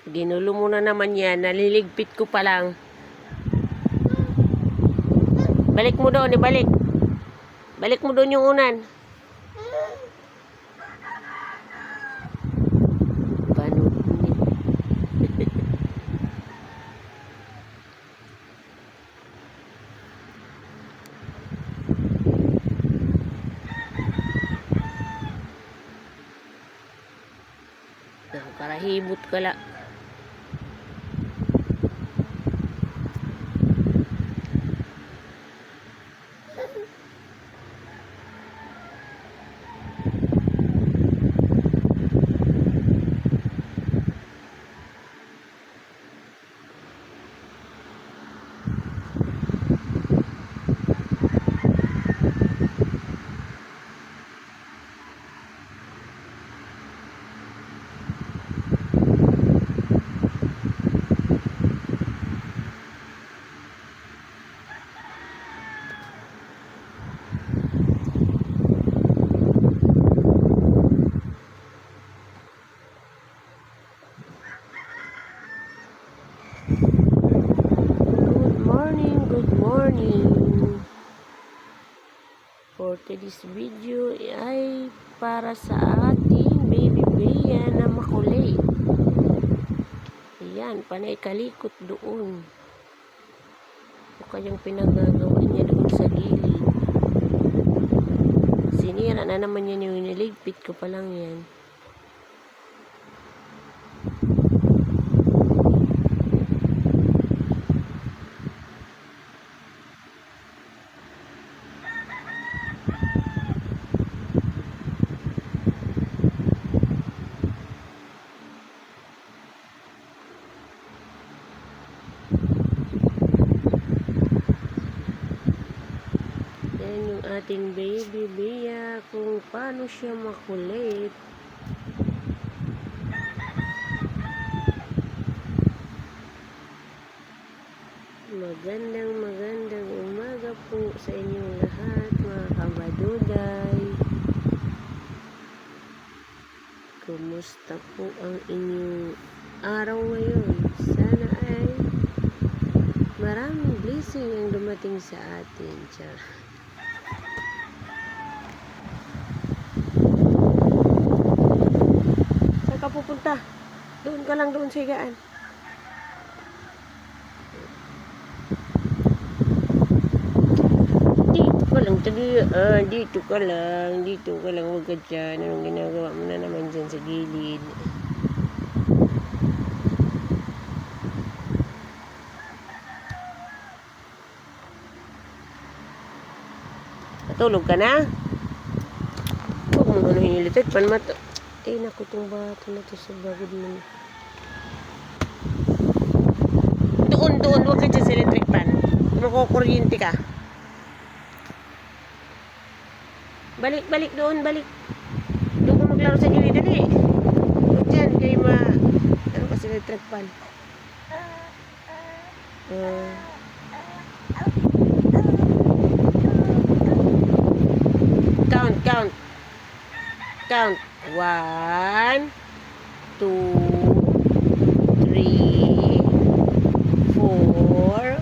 Ginulo mo na naman yan. Naliligpit ko pa lang. Balik mo doon, ibalik. Balik mo doon yung unan. Banot ni. Karahibot ka la. Good morning. For today's video ay para sa ating baby Bea na makulit. Ayan, panay kalikot doon. O kayang pinagagawa niya doon sa gilid. Sinira na naman yan yung niligpit ko pa lang yan. Yan yung ating baby Bea kung paano siya makulit. Magandang umaga po sa inyong lahat mga kabaduday. Kumusta po ang inyong araw ngayon? Sana ay maraming blessing ang dumating sa atin. Saan ka pupunta? Doon ka lang, doon sa higaan. Dito ka lang, huwag ka dyan. Anong ginagawa mo na naman dyan sa gilid? Natulog ka na? Huwag mo ano hinilitit, panmato. Naku, itong bata na ito sa bagod mo. Doon, huwag ka dyan sa electric pan. Makukuryente ka. Balik doon. Doon ka maglaro sa gilid, dali. Huwag dyan, kayo ano kasi electric pan. Count. 1, 2, 3, 4,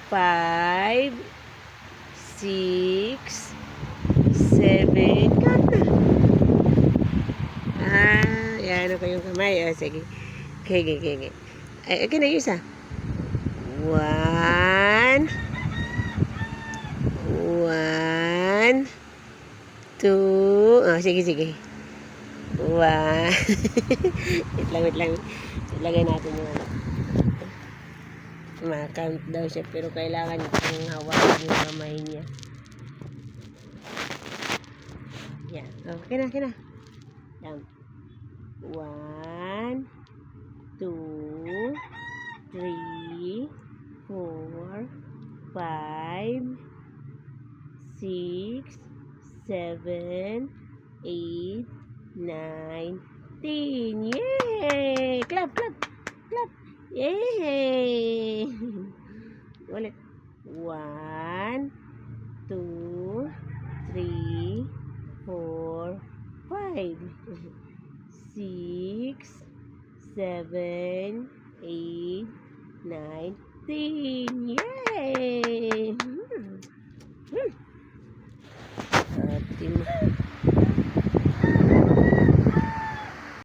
5, 6, 7. Count na. Yan ako yung kamay. Sige. Okay. Ay, okay na yung isa. 1, 2. Sige. 1. Wait lang. Ilagay natin yung ano. Ma-count daw siya pero kailangan yung hawakan yung kamay niya. Yan. Okay na. Yan. 1, 2, 3, 4, 5, 6, 7, 8, 9, 10. Yay! Clap. Yay! Ulit. 1, 2, 3, 4, 5, 6, 7, 8, 9, 10. Yay! Ate mo.